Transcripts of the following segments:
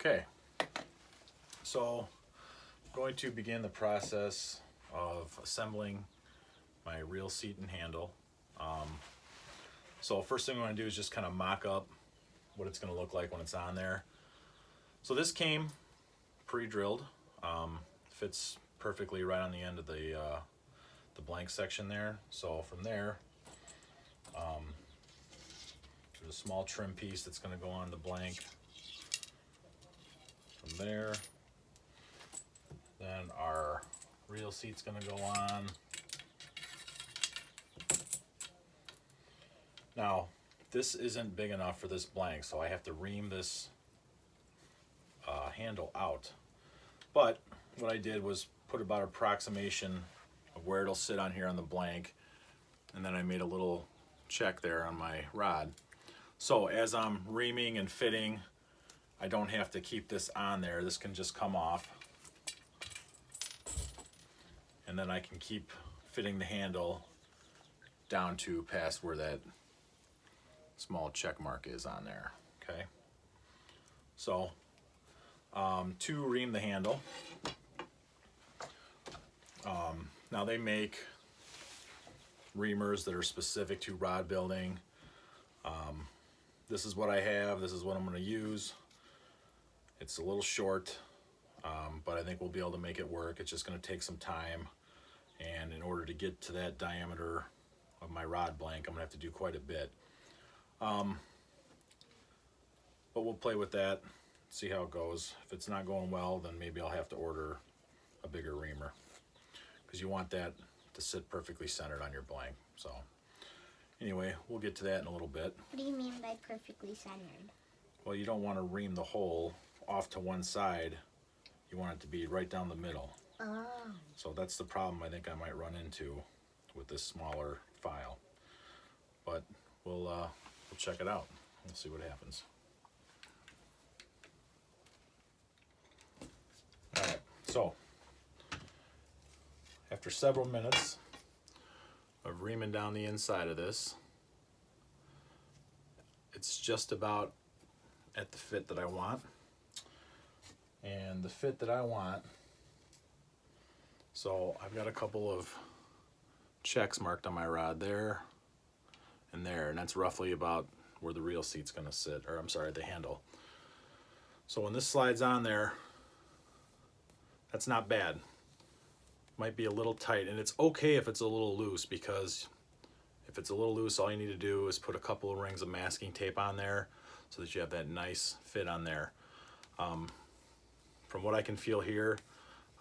Okay, so I'm going to begin the process of assembling my reel seat and handle. So first thing I'm going to do is just kind of mock up what it's going to look like when it's on there. So this came pre-drilled, fits perfectly right on the end of the blank section there. So from there, there's a small trim piece that's going to go on the blank. From there, then our reel seat's going to go on. Now, this isn't big enough for this blank, so I have to ream this handle out. But what I did was put about approximation of where it'll sit on here on the blank, and then I made a little check there on my rod. So as I'm reaming and fitting, I don't have to keep this on there. This can just come off. And then I can keep fitting the handle down to past where that small check mark is on there, okay? So, to ream the handle, now they make reamers that are specific to rod building. This is what I have, this is what I'm gonna use. It's a little short, but I think we'll be able to make it work. It's just gonna take some time. And in order to get to that diameter of my rod blank, I'm gonna have to do quite a bit. But we'll play with that, see how it goes. If it's not going well, then maybe I'll have to order a bigger reamer, because you want that to sit perfectly centered on your blank. So anyway, we'll get to that in a little bit. What do you mean by perfectly centered? Well, you don't want to ream the hole off to one side. You want it to be right down the middle. Oh. So that's the problem I think I might run into with this smaller file. But we'll check it out. We'll see what happens. All right, so after several minutes of reaming down the inside of this, it's just about at the fit that I want. And the fit that I want, so I've got a couple of checks marked on my rod there and there, and that's roughly about where the reel seat's gonna sit, or I'm sorry, the handle. So when this slides on there, that's not bad. Might be a little tight, and it's okay if it's a little loose, because if it's a little loose, all you need to do is put a couple of rings of masking tape on there so that you have that nice fit on there. From what I can feel here,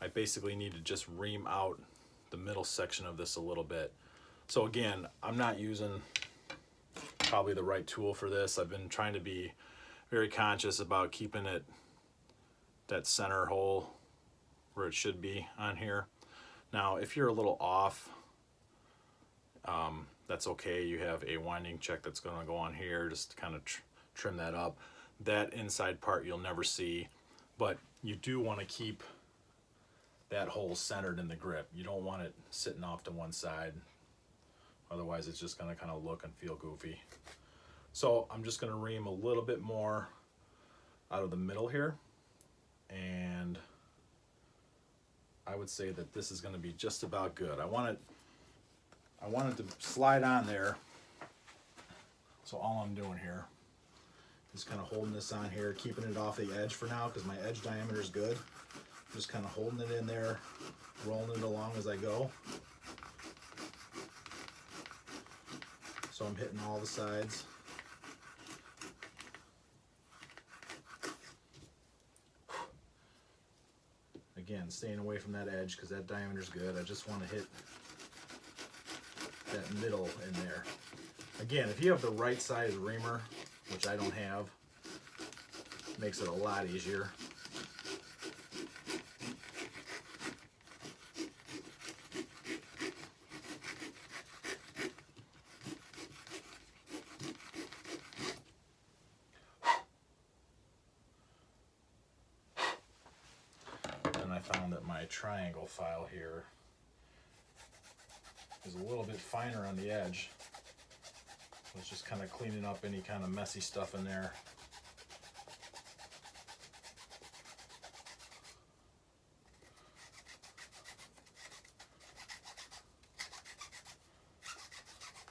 I basically need to just ream out the middle section of this a little bit. So again, I'm not using probably the right tool for this. I've been trying to be very conscious about keeping it that center hole where it should be on here. Now, if you're a little off, that's okay. You have a winding check that's going to go on here, just to kind of trim that up. That inside part you'll never see, but you do want to keep that hole centered in the grip. You don't want it sitting off to one side. Otherwise, it's just going to kind of look and feel goofy. So I'm just going to ream a little bit more out of the middle here, and I would say that this is going to be just about good. I want it to slide on there. So all I'm doing here is kind of holding this on here, keeping it off the edge for now, because my edge diameter is good. Just kind of holding it in there, rolling it along as I go. So I'm hitting all the sides. Again, staying away from that edge because that diameter is good. I just want to hit that middle in there. Again, if you have the right size reamer, which I don't have, it makes it a lot easier. And I found that my triangle file here is a little bit finer on the edge. So it's just kind of cleaning up any kind of messy stuff in there.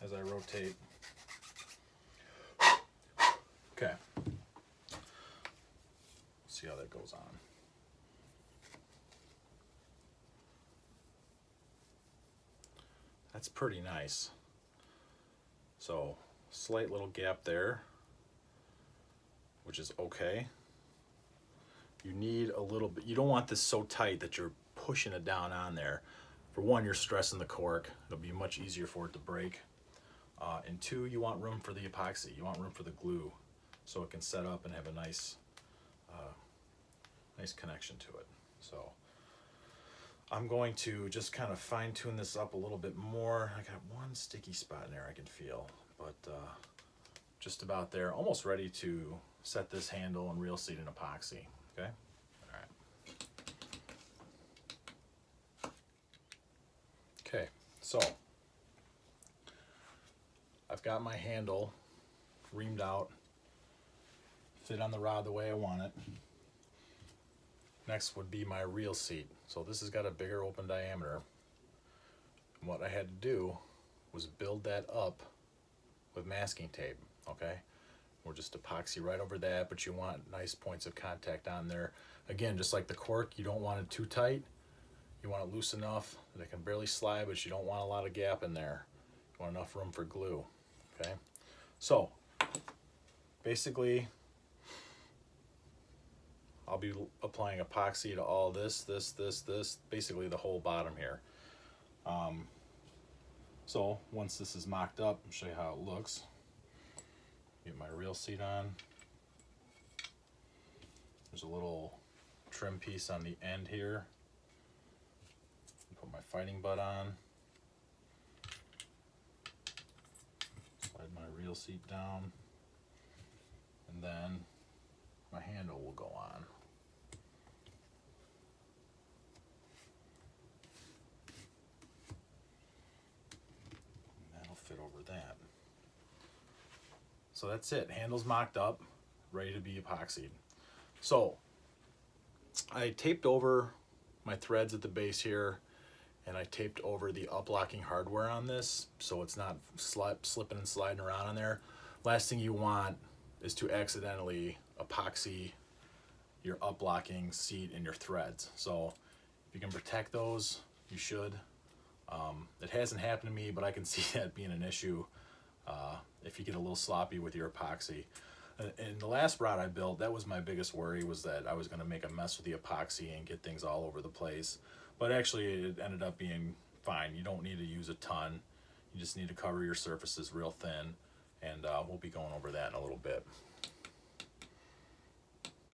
as I rotate. Okay. See how that goes on. That's pretty nice. So, slight little gap there, which is okay. You need a little bit, you don't want this so tight that you're pushing it down on there. For one, you're stressing the cork. It'll be much easier for it to break. And two, you want room for the epoxy. You want room for the glue so it can set up and have a nice nice connection to it. So I'm going to just kind of fine tune this up a little bit more. I got one sticky spot in there I can feel, but just about there, almost ready to set this handle and reel seat in epoxy. Okay, all right. Okay, so I've got my handle reamed out, fit on the rod the way I want it. Next would be my reel seat. So this has got a bigger open diameter. And what I had to do was build that up with masking tape, okay? We'll just epoxy right over that, but you want nice points of contact on there. Again, just like the cork, you don't want it too tight. You want it loose enough that it can barely slide, but you don't want a lot of gap in there. You want enough room for glue, okay? So, basically, I'll be applying epoxy to all this, basically the whole bottom here. So once this is mocked up, I'll show you how it looks. Get my reel seat on. There's a little trim piece on the end here. Put my fighting butt on. Slide my reel seat down. And then my handle will go on. Fit over that. So that's it. Handle's mocked up, ready to be epoxied. So I taped over my threads at the base here, and I taped over the uplocking hardware on this so it's not slipping and sliding around on there. Last thing you want is to accidentally epoxy your uplocking seat and your threads. So if you can protect those, you should. It hasn't happened to me, but I can see that being an issue if you get a little sloppy with your epoxy. And the last rod I built, that was my biggest worry, was that I was going to make a mess with the epoxy and get things all over the place. But actually, it ended up being fine. You don't need to use a ton. You just need to cover your surfaces real thin, and we'll be going over that in a little bit.